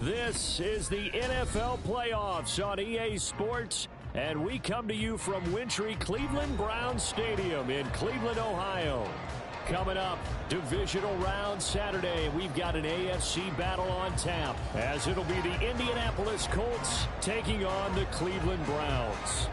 This is the NFL playoffs on EA Sports, and we come to you from wintry Cleveland Browns Stadium in Cleveland, Ohio. Coming up, divisional round Saturday, we've got an AFC battle on tap, as it'll be the Indianapolis Colts taking on the Cleveland Browns.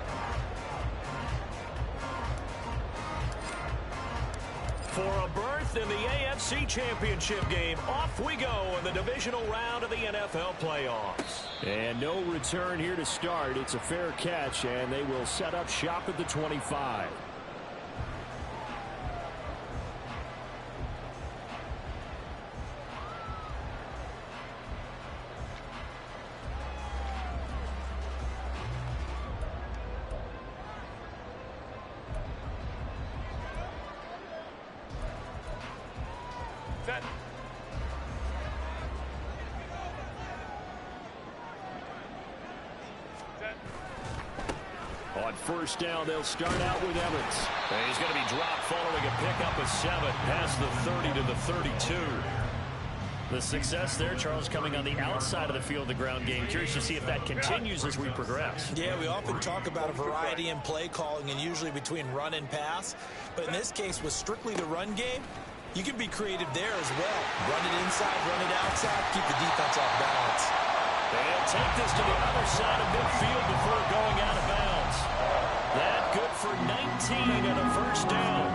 For a berth in the AFC Championship game, off we go in the divisional round of the NFL playoffs. And no return here to start. It's a fair catch, and they will set up shop at the 25. On first down, they'll start out with Evans. And he's going to be dropped following a pickup of 7 past the 30 to the 32. The success there, Charles, coming on the outside of the field, the ground game. Curious to see if that continues as we progress. Yeah, we often talk about a variety in play calling and usually between run and pass. But in this case, with strictly the run game, you can be creative there as well. Run it inside, run it outside, keep the defense off balance. And take this to the other side of midfield before going out of bounds. That good for 19 and a first down.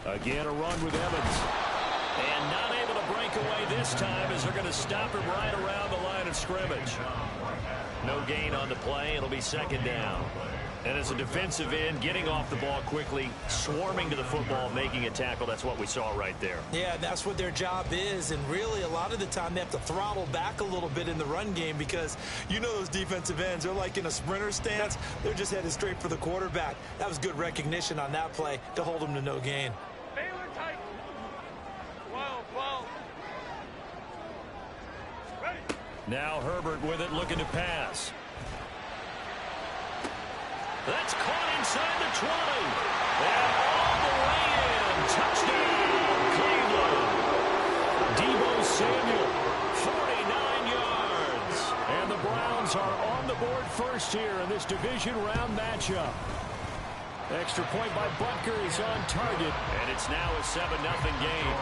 Again, a run with Evans. And not able to break away this time as they're going to stop him right around the line of scrimmage. No gain on the play. It'll be second down. And as a defensive end, getting off the ball quickly, swarming to the football, making a tackle, that's what we saw right there. Yeah, that's what their job is. And really, a lot of the time, they have to throttle back a little bit in the run game because you know those defensive ends, they're like in a sprinter stance. They're just headed straight for the quarterback. That was good recognition on that play to hold them to no gain. Now Herbert with it, looking to pass. That's caught inside the 20. And all the way in. Touchdown, Cleveland. Deebo Samuel, 49 yards. And the Browns are on the board first here in this division round matchup. Extra point by Butker is on target. And it's now a 7-0 game.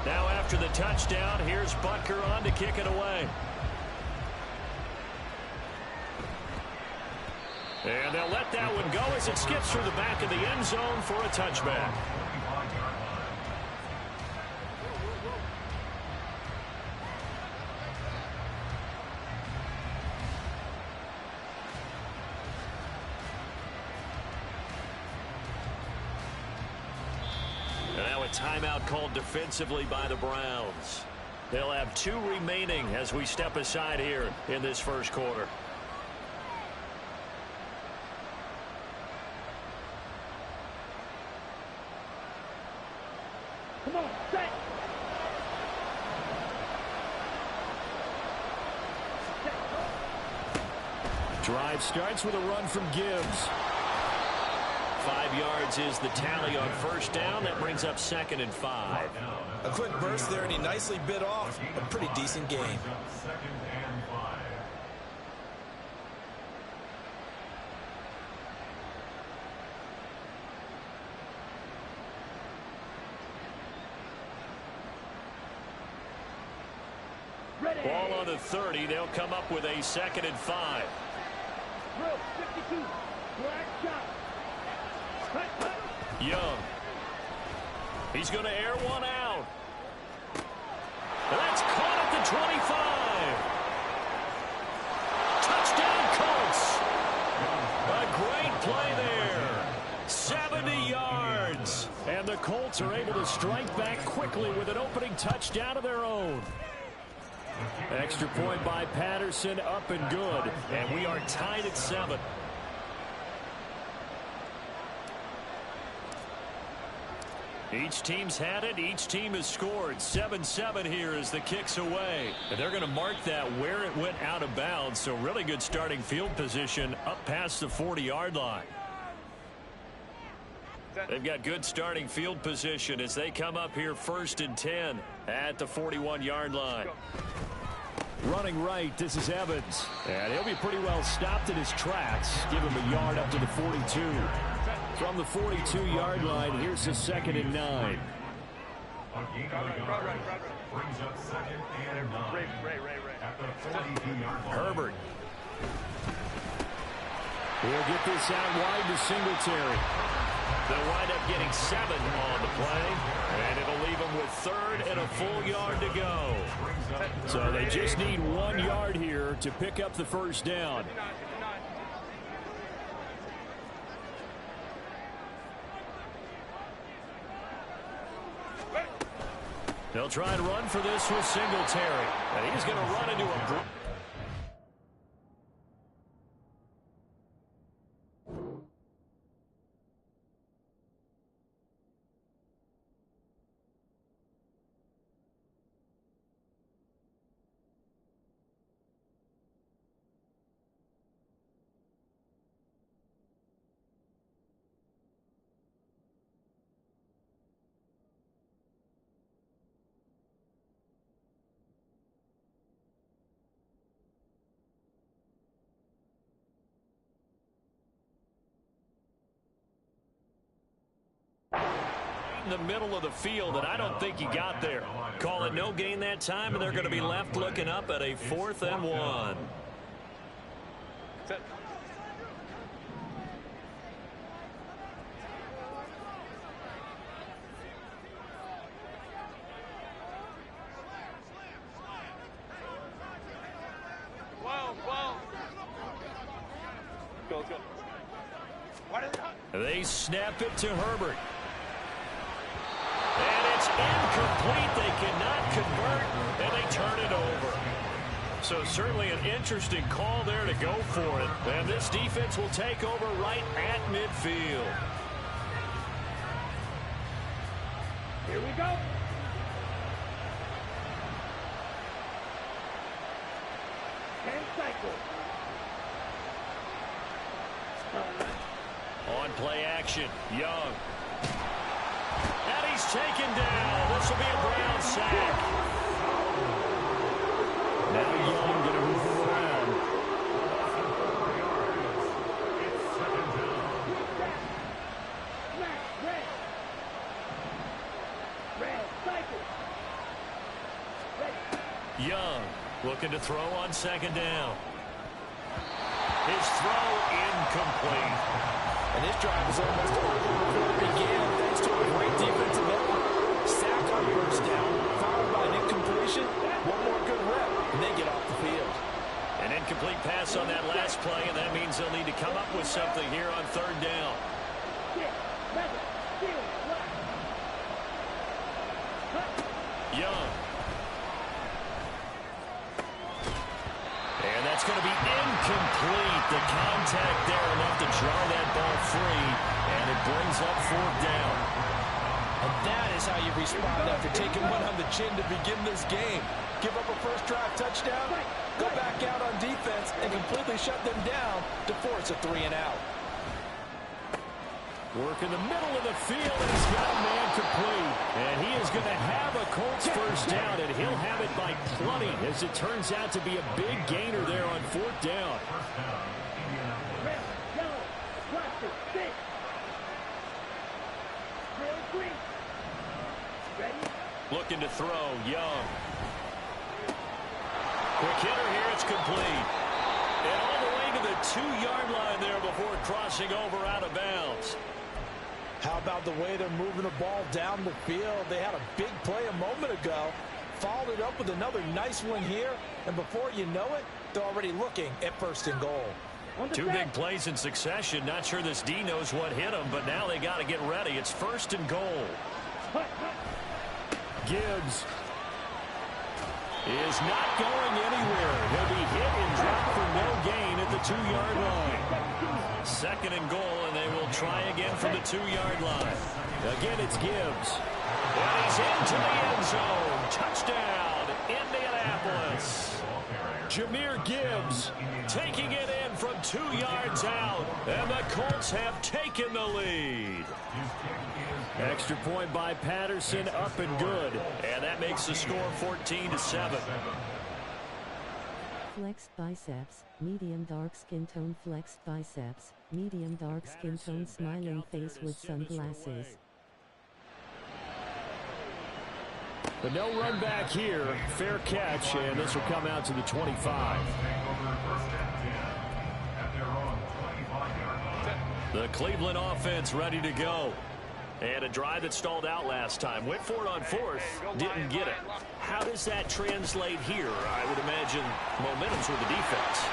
Now after the touchdown, here's Butker on to kick it away. And they'll let that one go as it skips through the back of the end zone for a touchback. Timeout called defensively by the Browns. They'll have 2 remaining as we step aside here in this first quarter. Come on, set. Drive starts with a run from Gibbs. 5 yards is the tally on first down. That brings up 2nd and 5. A quick burst there, and he nicely bit off a pretty decent gain. Ball on the 30. They'll come up with a 2nd and 5. 52. Black shot. Young. He's going to air one out. That's caught at the 25. Touchdown, Colts. A great play there. 70 yards. And the Colts are able to strike back quickly with an opening touchdown of their own. Extra point by Patterson, up and good. And we are tied at 7. Each team's had it. Each team has scored. 7-7 here as the kick's away. And they're going to mark that where it went out of bounds. So really good starting field position up past the 40-yard line. They've got good starting field position as they come up here 1st and 10 at the 41-yard line. Running right, this is Evans. And he'll be pretty well stopped in his tracks. Give him a yard up to the 42. From the 42-yard line, here's the 2nd and 9. Herbert. We'll get this out wide to Singletary. They'll wind up getting 7 on the play, and it'll leave them with 3rd and a full yard to go. So they just need 1 yard here to pick up the first down. They'll try and run for this with Singletary, and he's going to run into a... in the middle of the field, and I don't think he got there. Call it no gain that time, and they're going to be left looking up at a 4th and 1. They snap it to Herbert. And it's incomplete. They cannot convert, and they turn it over. So certainly an interesting call there to go for it. And this defense will take over right at midfield. Here we go. On play action, Young. And he's taken down. This will be a Brown sack. Now Young going to move him around. Young looking to throw on 2nd down. His throw incomplete. And this drive is almost over before it began thanks to a great defensive effort. Sack on first down, followed by an incompletion. One more good rep, and they get off the field. An incomplete pass on that last play, and that means they'll need to come up with something here on 3rd down. Young. And that's going to be incomplete. The contact there enough to draw that ball free, and it brings up 4th down. And that is how you respond after taking one on the chin to begin this game. Give up a first drive touchdown, go back out on defense, and completely shut them down to force a 3-and-out. Work in the middle of the field, and he's got a man complete. And he is going to have a Colts first down, and he'll have it by plenty, as it turns out to be a big gainer there on 4th down. Looking to throw, Young. Quick hitter here, it's complete. And all the way to the 2-yard line there before crossing over out of bounds. How about the way they're moving the ball down the field? They had a big play a moment ago, followed it up with another nice one here, and before you know it, they're already looking at 1st and goal. 2 big plays in succession. Not sure this D knows what hit him, but now they got to get ready. It's 1st and goal. Gibbs. is not going anywhere. He'll be hit and dropped for no gain at the 2-yard line. 2nd and goal, and they will try again from the 2-yard line. Again, it's Gibbs. And he's into the end zone. Touchdown, Indianapolis. Jahmyr Gibbs taking it in from 2 yards out. And the Colts have taken the lead. Extra point by Patterson, up and good. And that makes the score 14-7. Flexed biceps, medium dark skin tone. Flexed biceps, medium dark skin tone. Smiling face with sunglasses. But no run back here. Fair catch, and this will come out to the 25. The Cleveland offense ready to go. And a drive that stalled out last time. Went for it on 4th, didn't get it. How does that translate here? I would imagine momentum's with the defense.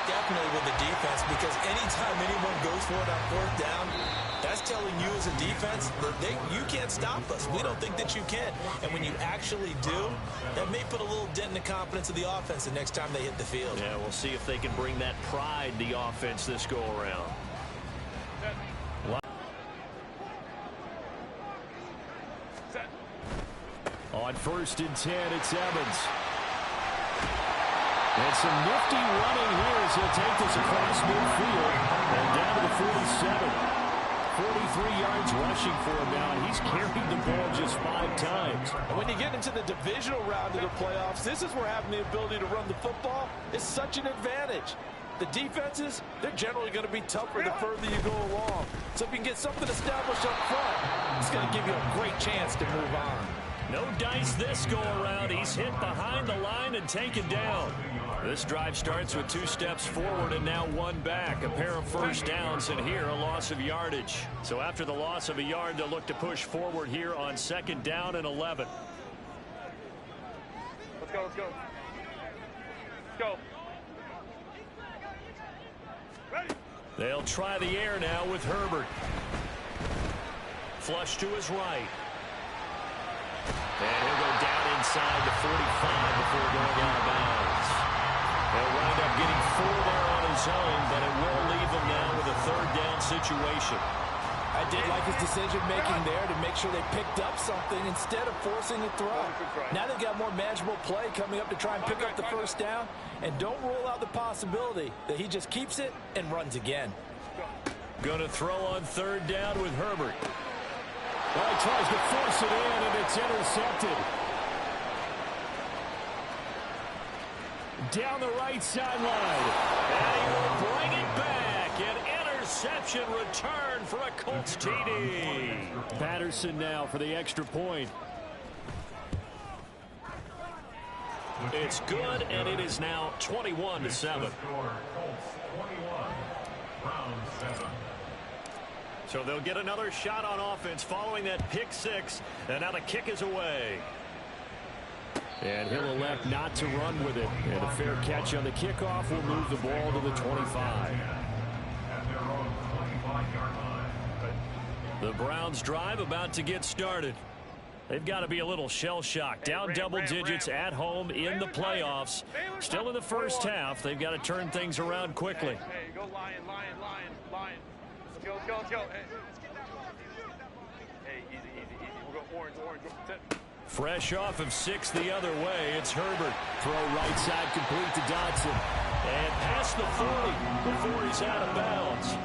Definitely with the defense, because anytime anyone goes for it on 4th down, that's telling you as a defense that you can't stop us. We don't think that you can. And when you actually do, that may put a little dent in the confidence of the offense the next time they hit the field. Yeah, we'll see if they can bring that pride, the offense, this go around. On 1st and 10, it's Evans. And some nifty running here as he'll take this across midfield and down to the 47. 43 yards rushing for him now, and he's carried the ball just 5 times. And when you get into the divisional round of the playoffs, this is where having the ability to run the football is such an advantage. The defenses, they're generally going to be tougher the further you go along. So if you can get something established up front, it's going to give you a great chance to move on. No dice this go around. He's hit behind the line and taken down. This drive starts with 2 steps forward and now 1 back. A pair of first downs, and here a loss of yardage. So after the loss of a yard, they'll look to push forward here on 2nd down and 11. Let's go, let's go. Let's go. Ready. They'll try the air now with Herbert. Flush to his right. And he'll go down inside the 45 before going out of bounds. He'll wind up getting 4 there on his own, but it will leave him now with a 3rd down situation. I did like his decision-making there to make sure they picked up something instead of forcing a throw. Now they've got more manageable play coming up to try and pick up the 1st down, and don't rule out the possibility that he just keeps it and runs again. Going to throw on 3rd down with Herbert. Well, he tries to force it in, and it's intercepted. Down the right sideline. And he will bring it back. An interception return for a Colts TD. Patterson now for the extra point. It's good, and it is now 21-7. So they'll get another shot on offense following that pick 6, and now the kick is away. And he'll elect not to run with it. And a fair catch on the kickoff will move the ball to the 25. The Browns drive about to get started. They've got to be a little shell-shocked. Down double digits at home in the playoffs. Still in the first half. They've got to turn things around quickly. Hey, go Lion. Let's go. Hey, easy. We'll go orange. Fresh off of 6 the other way, it's Herbert. Throw right side complete to Dotson. And past the 40 before he's out of bounds.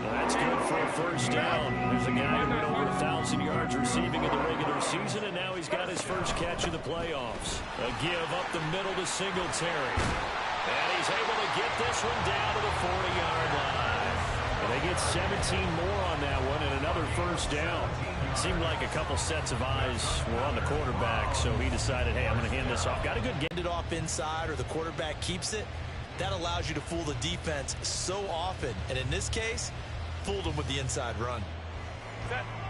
Well, that's good for a first down. There's a guy who went over 1,000 yards receiving in the regular season, and now he's got his first catch of the playoffs. A give up the middle to Singletary. And he's able to get this one down to the 40-yard line. And they get 17 more on that one and another first down. Seemed like a couple sets of eyes were on the quarterback, so he decided, hey, I'm going to hand this off. Got a good game. Hand it off inside or the quarterback keeps it. That allows you to fool the defense so often. And in this case, fooled them with the inside run.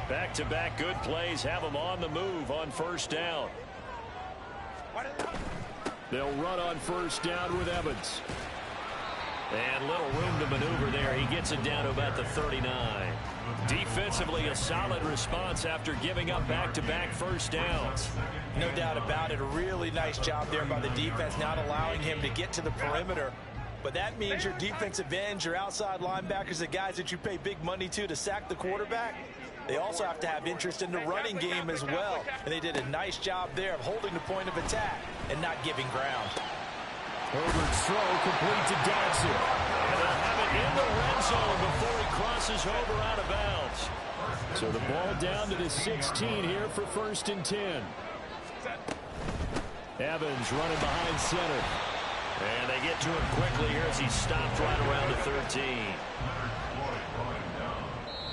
Back-to-back good plays have them on the move on first down. They'll run on first down with Evans. And little room to maneuver there. He gets it down to about the 39. Defensively, a solid response after giving up back-to-back first downs. No doubt about it. A really nice job there by the defense, not allowing him to get to the perimeter. But that means your defensive ends, your outside linebackers, the guys that you pay big money to sack the quarterback, they also have to have interest in the running game as well. And they did a nice job there of holding the point of attack and not giving ground. Herbert's throw complete to Dodson. And they'll have it in the red zone before he crosses over out of bounds. So the ball down to the 16 here for 1st and 10. Evans running behind center. And they get to him quickly here as he stopped right around the 13.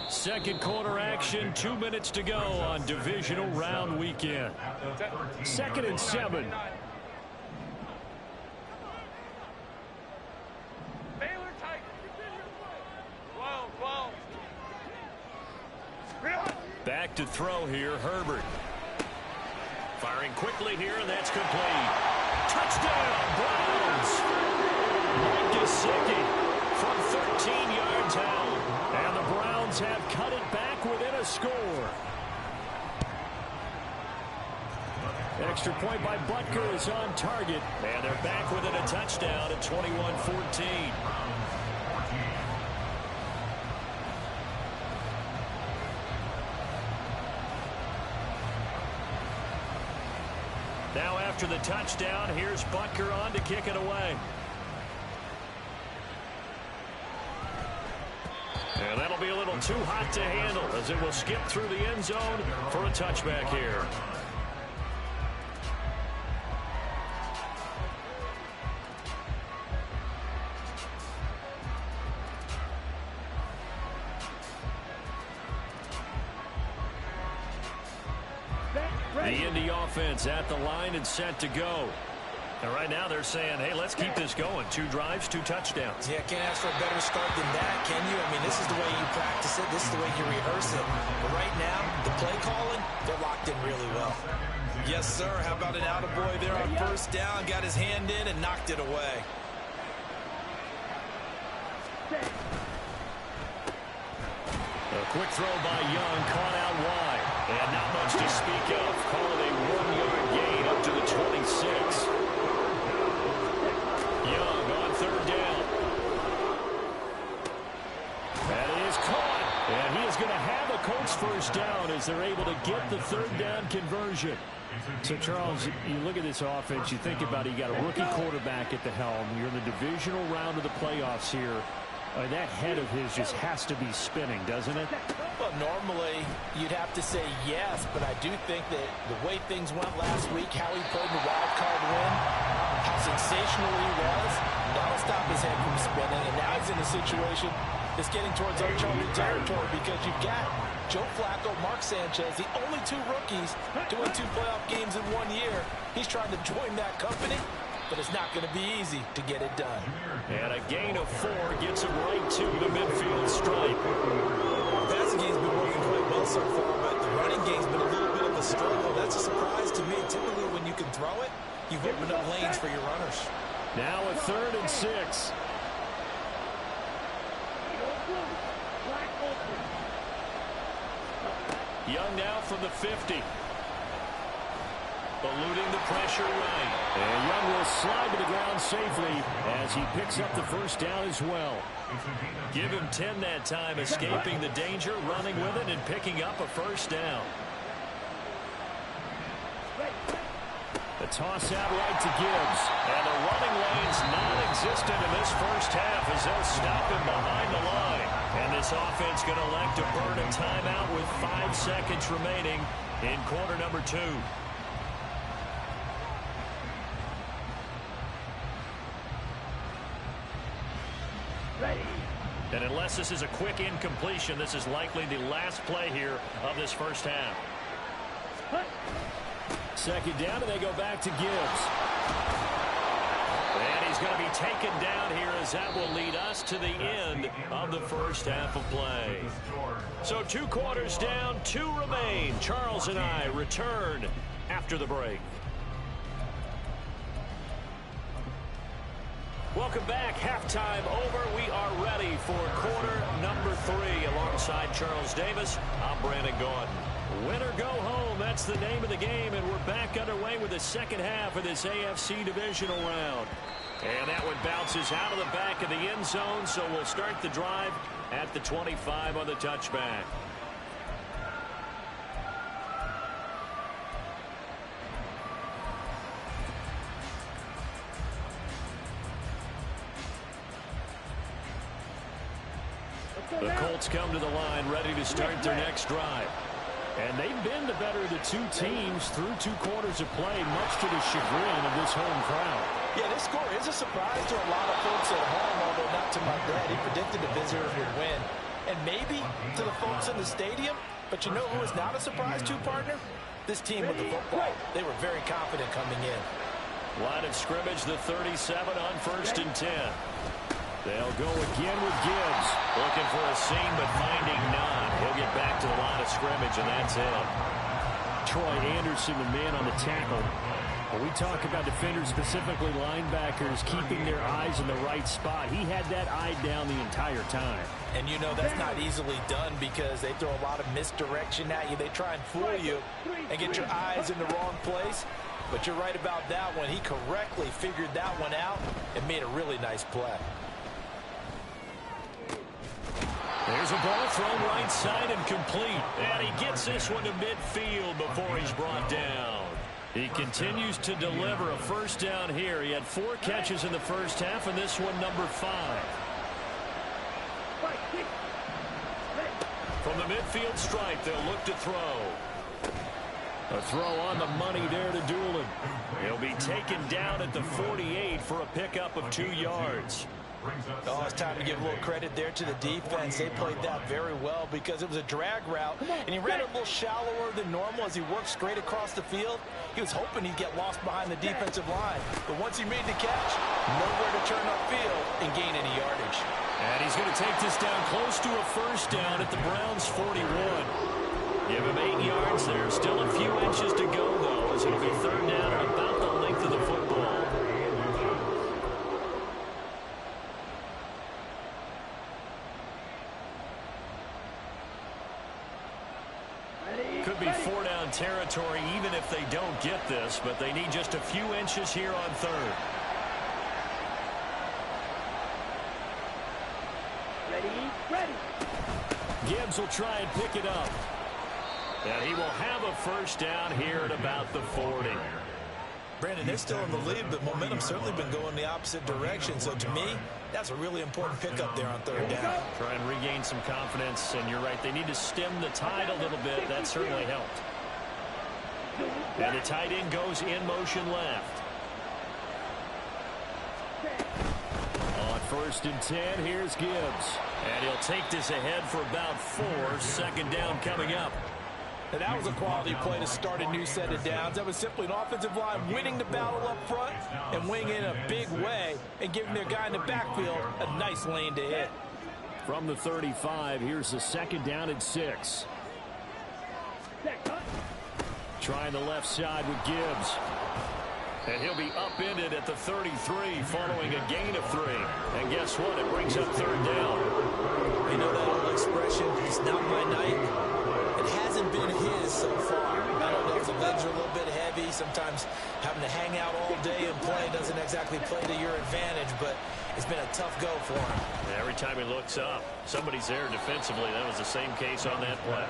Second quarter action, 2 minutes to go on divisional round weekend. 2nd and 7. Back to throw here, Herbert. Firing quickly here, and that's complete. Touchdown, Browns! Mike Gesicki from 13 yards out. And the Browns have cut it back within a score. Extra point by Butker is on target. And they're back within a touchdown at 21-14. Now after the touchdown, here's Butker on to kick it away. And that'll be a little too hot to handle as it will skip through the end zone for a touchback here. The Indy offense at the line and set to go. And right now they're saying, hey, let's keep this going. 2 drives, 2 touchdowns. Yeah, can't ask for a better start than that, can you? I mean, this is the way you practice it. This is the way you rehearse it. But right now, the play calling, they're locked in really well. Yes, sir. How about an attaboy there on 1st down? Got his hand in and knocked it away. A quick throw by Young, caught out wide. And not much to speak of. Call it a 1-yard gain up to the 26. Young on 3rd down. That is caught. And he is going to have a Colts 1st down as they're able to get the 3rd down conversion. So, Charles, you look at this offense, you think about it, you got a rookie quarterback at the helm. You're in the divisional round of the playoffs here. That head of his just has to be spinning, doesn't it? Well, normally you'd have to say yes, but I do think that the way things went last week, how he played in the wild card win, how sensational he was, that'll stop his head from spinning. And now he's in a situation that's getting towards uncharted territory because you've got Joe Flacco, Mark Sanchez, the only 2 rookies to win 2 playoff games in 1 year. He's trying to join that company, but it's not going to be easy to get it done. And a gain of 4 gets him right to the midfield stripe. The passing game's been working quite well so far, but the running game's been a little bit of a struggle. That's a surprise to me. Typically, when you can throw it, you've opened up lanes for your runners. Now a 3rd and 6. Young now from the 50. Eluding the pressure right. And Young will slide to the ground safely as he picks up the 1st down as well. Give him 10 that time, escaping the danger, running with it, and picking up a 1st down. The toss out right to Gibbs. And the running lane's non-existent in this 1st half as they'll stop him behind the line. And this offense going to elect to burn a timeout with 5 seconds remaining in quarter number 2. And unless this is a quick incompletion, this is likely the last play here of this 1st half. 2nd down, and they go back to Gibbs. And he's going to be taken down here as that will lead us to the end of the 1st half of play. So 2 quarters down, 2 remain. Charles and I return after the break. Welcome back. Halftime over. We are ready for quarter number 3. Alongside Charles Davis, I'm Brandon Gaudin. Win or go home, that's the name of the game, and we're back underway with the second half of this AFC divisional round. And that one bounces out of the back of the end zone, so we'll start the drive at the 25 on the touchback. The Colts come to the line ready to start their next drive. And they've been the better of the two teams through 2 quarters of play, much to the chagrin of this home crowd. Yeah, this score is a surprise to a lot of folks at home, although not to my dad. He predicted the visitors would win. And maybe to the folks in the stadium. But you know who is not a surprise to, partner? This team with the football. They were very confident coming in. Line of scrimmage, the 37 on 1st and 10. They'll go again with Gibbs. Looking for a seam, but finding none. He'll get back to the line of scrimmage, and that's it. Troy Anderson, the man on the tackle. When we talk about defenders, specifically linebackers, keeping their eyes in the right spot, he had that eye down the entire time. And you know that's not easily done because they throw a lot of misdirection at you. They try and fool you and get your eyes in the wrong place. But you're right about that one. He correctly figured that one out and made a really nice play. There's a ball thrown right side and complete. And he gets this one to midfield before he's brought down. He continues to deliver a first down here. He had 4 catches in the first half, and this one number 5. From the midfield stripe, they'll look to throw. A throw on the money there to Doolin. He'll be taken down at the 48 for a pickup of 2 yards. Oh, it's time to give a little credit there to the defense. They played that very well because it was a drag route, and he ran it a little shallower than normal as he worked straight across the field. He was hoping he'd get lost behind the defensive line, but once he made the catch, nowhere to turn upfield and gain any yardage. And he's going to take this down close to a first down at the Browns' 41. Give him 8 yards there. Still a few inches to go, though, as it'll be third down at about the length of the football. Could be 4-down territory even if they don't get this, but they need just a few inches here on third. Ready. Gibbs will try and pick it up. And he will have a first down here at about the 40. Brandon, they're still in the lead, but momentum's certainly been going the opposite direction. So to me, that's a really important pickup there on third down. Try and regain some confidence, and you're right, they need to stem the tide a little bit. That certainly helped. And the tight end goes in motion left. On 1st and 10, here's Gibbs. And he'll take this ahead for about 4. Second down coming up. And that was a quality play to start a new set of downs. That was simply an offensive line winning the battle up front and winning in a big way and giving their guy in the backfield a nice lane to hit. From the 35, here's the second down and 6. Trying the left side with Gibbs. And he'll be upended at the 33 following a gain of 3. And guess what? It brings up third down. You know that old expression, it's not my night. It hasn't been his so far. I don't know if the legs are a little bit heavy. Sometimes having to hang out all day and play doesn't exactly play to your advantage, but it's been a tough go for him. Every time he looks up, somebody's there defensively. That was the same case on that play.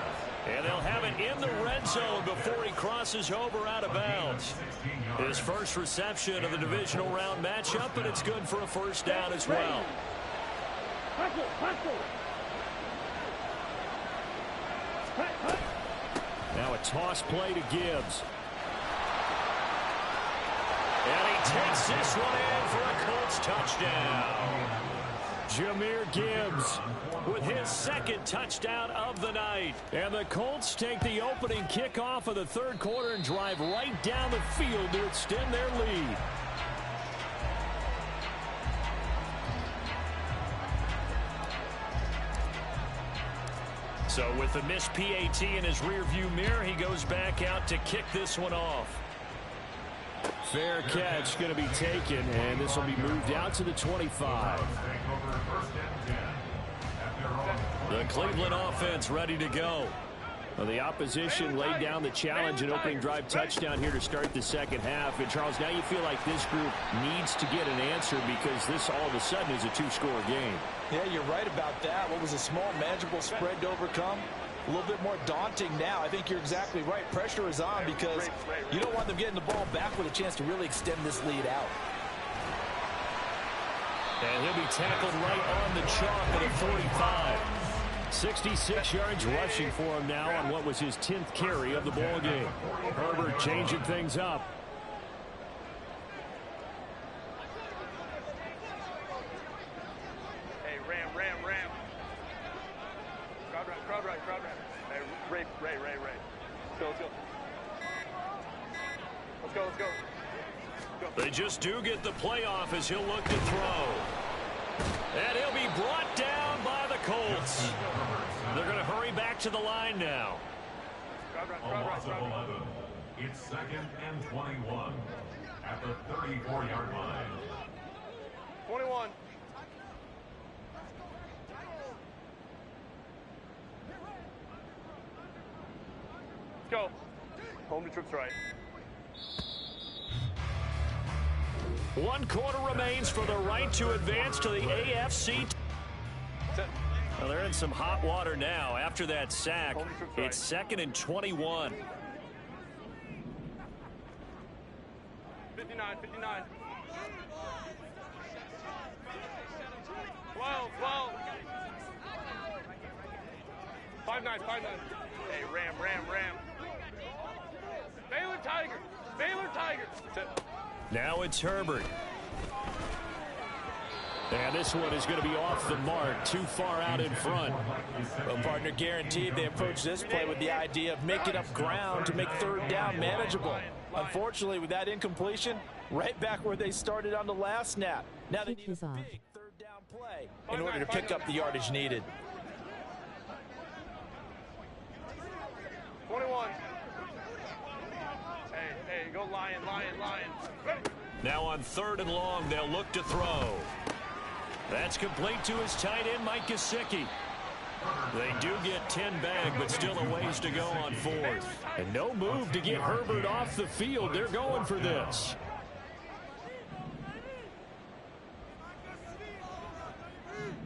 And they'll have it in the red zone before he crosses over out of bounds. His first reception of the divisional round matchup, and it's good for a first down as well. Now a toss play to Gibbs. And he takes this one in for a Colts touchdown. Jahmyr Gibbs With his second touchdown of the night. And the Colts take the opening kickoff of the third quarter and drive right down the field to extend their lead. So with the missed PAT in his rearview mirror, he goes back out to kick this one off. Fair catch going to be taken, and this will be moved out to the 25. The Cleveland offense ready to go. Well, the opposition laid down the challenge and opening drive touchdown here to start the second half. And, Charles, now you feel like this group needs to get an answer because this all of a sudden is a two-score game. Yeah, you're right about that. What was a small, manageable spread to overcome? A little bit more daunting now. I think you're exactly right. Pressure is on because you don't want them getting the ball back with a chance to really extend this lead out. And he'll be tackled right on the chalk at the 45. 66 yards rushing for him now on what was his 10th carry of the ball game. Herbert changing things up. Hey, Ram. Crowd right. Hey, Ray. Let's go. They just do get the playoff as he'll look to throw. And he'll be brought down by the Colts. They're going to hurry back to the line now. Crowd right. It's 2nd and 21 at the 34-yard line. 21. Let's go. Home to trips right. 1 quarter remains for the right to advance to the AFC. Well, they're in some hot water now after that sack. It's 2nd and 21. 59. 12. 5-9. Hey, Ram. Baylor Tiger. Now it's Herbert. And this one is going to be off the mark, too far out in front. Well, partner, guaranteed they approach this play with the idea of making up ground to make third down manageable. Unfortunately, with that incompletion, right back where they started on the last snap. Now they need a big third down play in order to pick up the yardage needed. 21. Hey, go Lion. Ready. Now on 3rd and long, they'll look to throw. That's complete to his tight end, Mike Gesicki. They do get 10 back, but still a ways to go on 4th. And no move to get Herbert off the field. They're going for this.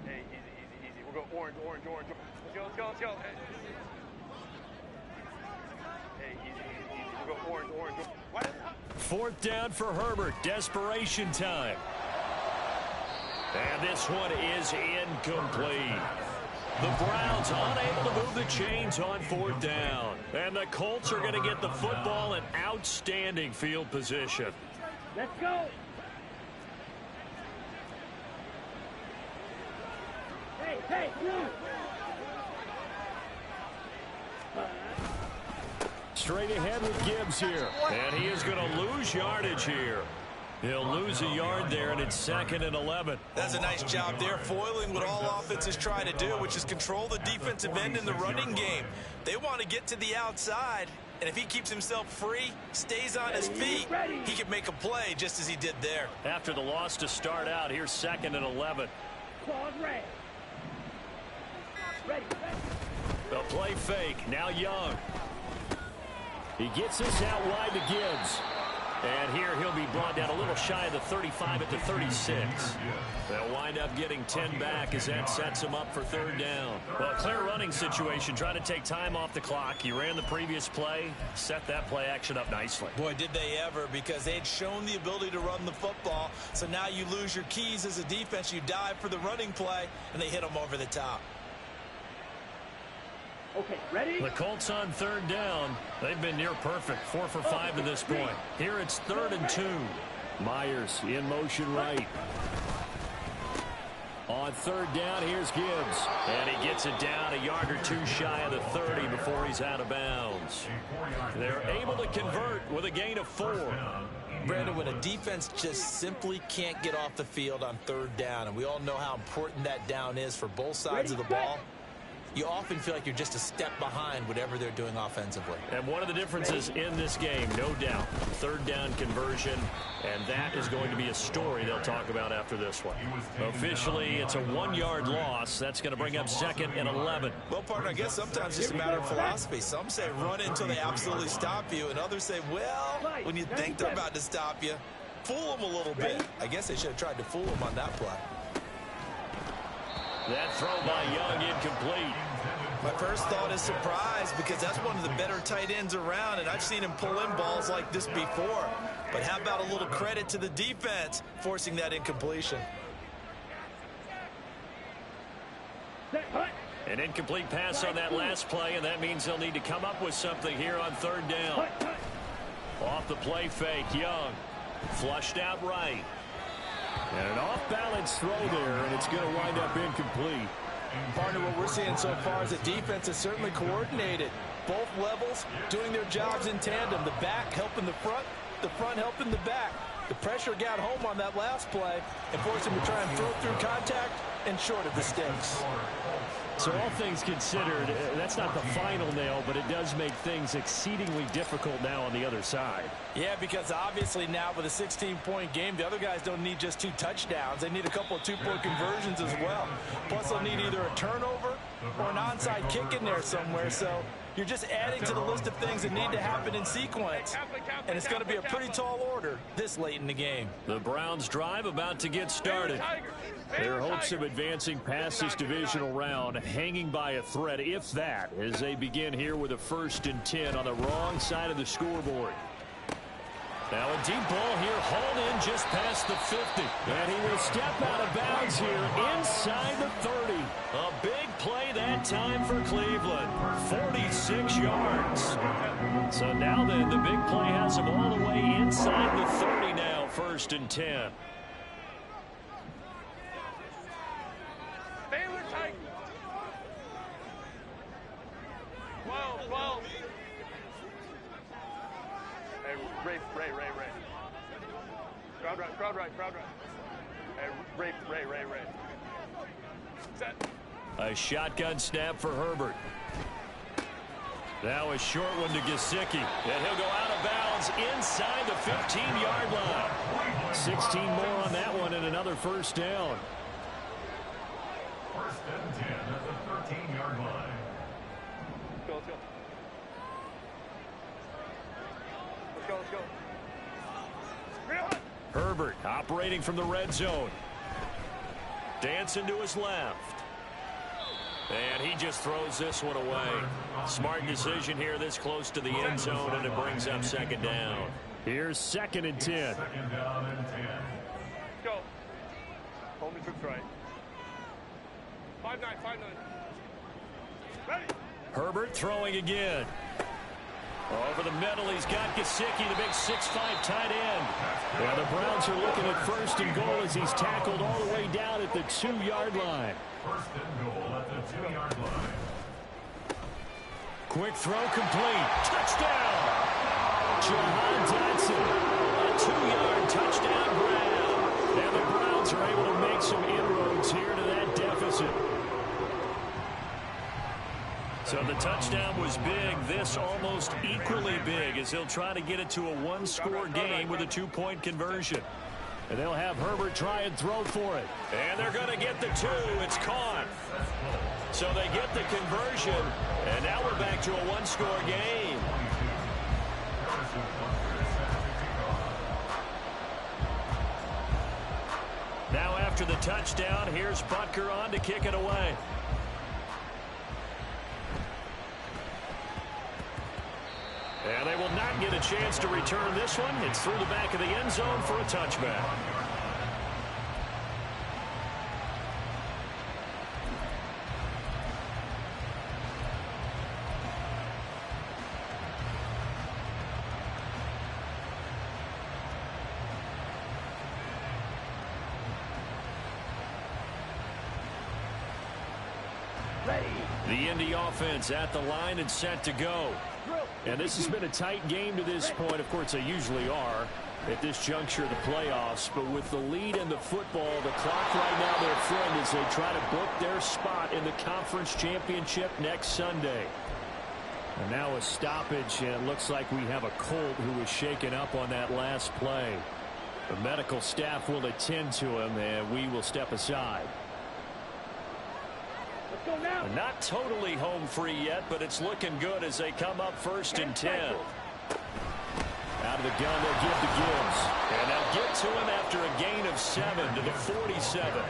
Hey, easy. We'll go orange. Let's go. Hey, easy. We'll go orange. What? 4th down for Herbert. Desperation time. And this one is incomplete. The Browns unable to move the chains on 4th down. And the Colts are going to get the football in outstanding field position. Let's go. Hey, you. Straight ahead with Gibbs here. And he is going to lose yardage here. He'll lose a yard there, and it's 2nd and 11. That's a nice job there, foiling what all offenses try to do, which is control the defensive end in the running game. They want to get to the outside, and if he keeps himself free, stays on his feet, he can make a play just as he did there. After the loss to start out, here's 2nd and 11. Claws red. Ready. The play fake, now Young. He gets this out wide to Gibbs. And here he'll be brought down a little shy of the 35 at the 36. They'll wind up getting 10 back as that sets them up for 3rd down. Well, clear running situation, trying to take time off the clock. He ran the previous play, set that play action up nicely. Boy, did they ever, because they'd shown the ability to run the football. So now you lose your keys as a defense. You dive for the running play, and they hit them over the top. Okay, ready? The Colts on 3rd down. They've been near perfect, 4 for 5 to this point. Here it's 3rd and 2. Myers in motion right. On 3rd down, here's Gibbs. And he gets it down a yard or 2 shy of the 30 before he's out of bounds. They're able to convert with a gain of 4. Brandon, when a defense just simply can't get off the field on 3rd down, and we all know how important that down is for both sides of the ball, you often feel like you're just a step behind whatever they're doing offensively. And one of the differences in this game, no doubt, third down conversion, and that is going to be a story they'll talk about after this one. Officially, it's a 1-yard loss. That's going to bring up 2nd and 11. Well, partner, I guess sometimes it's just a matter of philosophy. Some say run until they absolutely stop you, and others say, well, when you think they're about to stop you, fool them a little bit. I guess they should have tried to fool them on that play. That throw by Young incomplete. My first thought is surprise because that's one of the better tight ends around, and I've seen him pull in balls like this before. But how about a little credit to the defense forcing that incompletion? An incomplete pass on that last play, and that means they'll need to come up with something here on 3rd down. Off the play fake, Young. Flushed out right. And an off-balance throw there, and it's going to wind up incomplete. Partner, what we're seeing so far is the defense is certainly coordinated. Both levels doing their jobs in tandem. The back helping the front helping the back. The pressure got home on that last play and forced him to try and throw through contact and short of the sticks. So all things considered, that's not the final nail, but it does make things exceedingly difficult now on the other side. Yeah, because obviously now with a 16-point game, the other guys don't need just 2 touchdowns. They need a couple of 2-point conversions as well. Plus, they'll need either a turnover or an onside kick in there somewhere. So you're just adding to the list of things that need to happen in sequence. And it's going to be a pretty tall order this late in the game. The Browns' drive about to get started. Their hopes of advancing past this divisional round hanging by a thread, if that, as they begin here with a 1st and 10 on the wrong side of the scoreboard. Now a deep ball here, hauled in just past the 50. And he will step out of bounds here inside the 30. A big play that time for Cleveland. 46 yards. So now then, the big play has him all the way inside the 30 now, 1st and 10. Baylor Titans. 12. Hey, Ray. Crowd right. Hey, Ray. Set. A shotgun snap for Herbert. Now a short one to Gesicki. And he'll go out of bounds inside the 15-yard line. 16 more on that one and another 1st down. 1st and 10 at the 13-yard line. Let's go. Herbert operating from the red zone. Dancing to his left. And he just throws this one away. Smart decision here this close to the end zone, and it brings up 2nd down. Here's 2nd and 10. 2nd down and 10. Go. Hold me troops right. 5-9. Ready. Herbert throwing again. Over the middle, he's got Gesicki, the big 6'5" tight end. Yeah, the Browns are looking at 1st and goal as he's tackled all the way down at the 2-yard line. 1st and goal at the 2-yard line. Quick throw complete. Touchdown! Jahan Dotson. A 2-yard touchdown grab. And the Browns are able to make some inroads here to that deficit. So the touchdown was big. This almost equally big as they'll try to get it to a 1-score game with a 2-point conversion. And they'll have Herbert try and throw for it. And they're going to get the 2. It's caught. So they get the conversion. And now we're back to a 1-score game. Now after the touchdown, here's Butker on to kick it away. And they will not get a chance to return this one. It's through the back of the end zone for a touchback. The Indy offense at the line and set to go. And this has been a tight game to this point. Of course, they usually are at this juncture of the playoffs. But with the lead in the football, the clock right now their friend as they try to book their spot in the conference championship next Sunday. And now a stoppage, and it looks like we have a Colt who was shaken up on that last play. The medical staff will attend to him, and we will step aside. Let's go now. They're not totally home free yet, but it's looking good as they come up 1st and 10. Out of the gun, they'll give to Gibbs. And they'll get to him after a gain of 7 to the 47.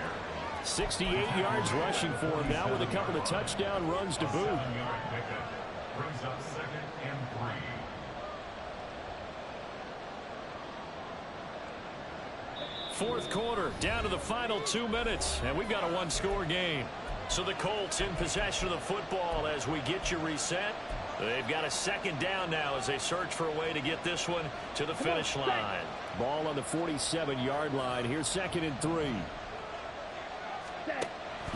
68 yards rushing for him now with a couple of touchdown runs to boot. 7-yard pickup brings up 2nd and 3. Fourth quarter, down to the final 2 minutes, and we've got a one-score game. So the Colts in possession of the football as we get you reset. They've got a 2nd down now as they search for a way to get this one to the finish line. Ball on the 47-yard line. Here's 2nd and 3.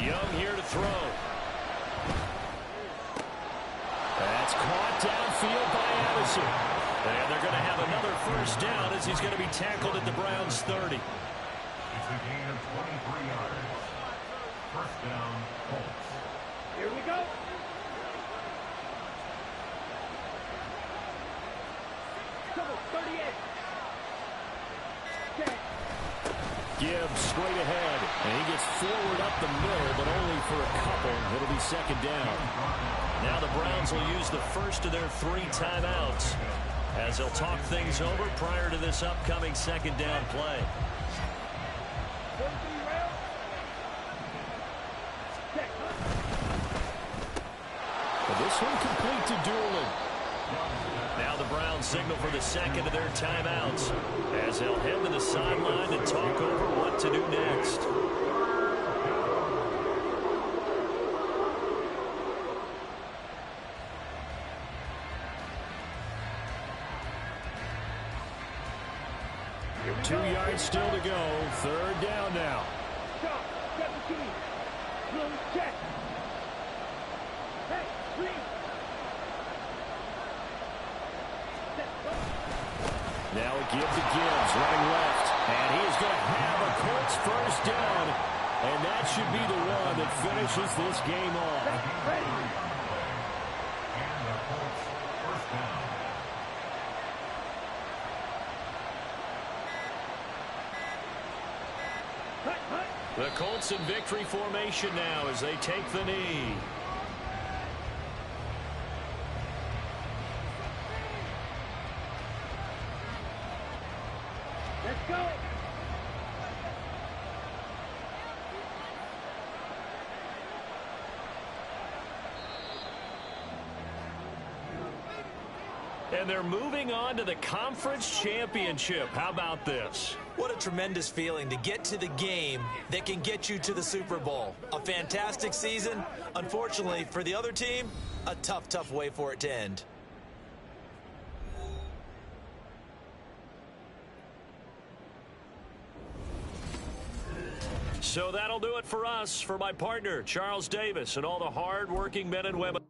Young here to throw. That's caught downfield by Addison. And they're going to have another 1st down as he's going to be tackled at the Browns' 30. It's a gain of 23 yards. 1st down, Colts. Here we go. Double 38. Gibbs straight ahead, and he gets forward up the middle, but only for a couple. It'll be 2nd down. Now the Browns will use the first of their 3 timeouts as they'll talk things over prior to this upcoming 2nd down play. But this one complete to Doolin. Now the Browns signal for the 2nd of their timeouts as they'll head to the sideline and talk over what to do next. Two yards still to go. 3rd down now. Stop. 17. Blue check. Hey, green. Now a give to Gibbs, running left. And he is going to have a Colts 1st down. And that should be the one that finishes this game off. Ready. And the Colts 1st down. The Colts in victory formation now as they take the knee. Let's go. And they're moving on to the conference championship. How about this? What a tremendous feeling to get to the game that can get you to the Super Bowl. A fantastic season. Unfortunately, for the other team, a tough, tough way for it to end. So that'll do it for us. For my partner, Charles Davis, and all the hard-working men and women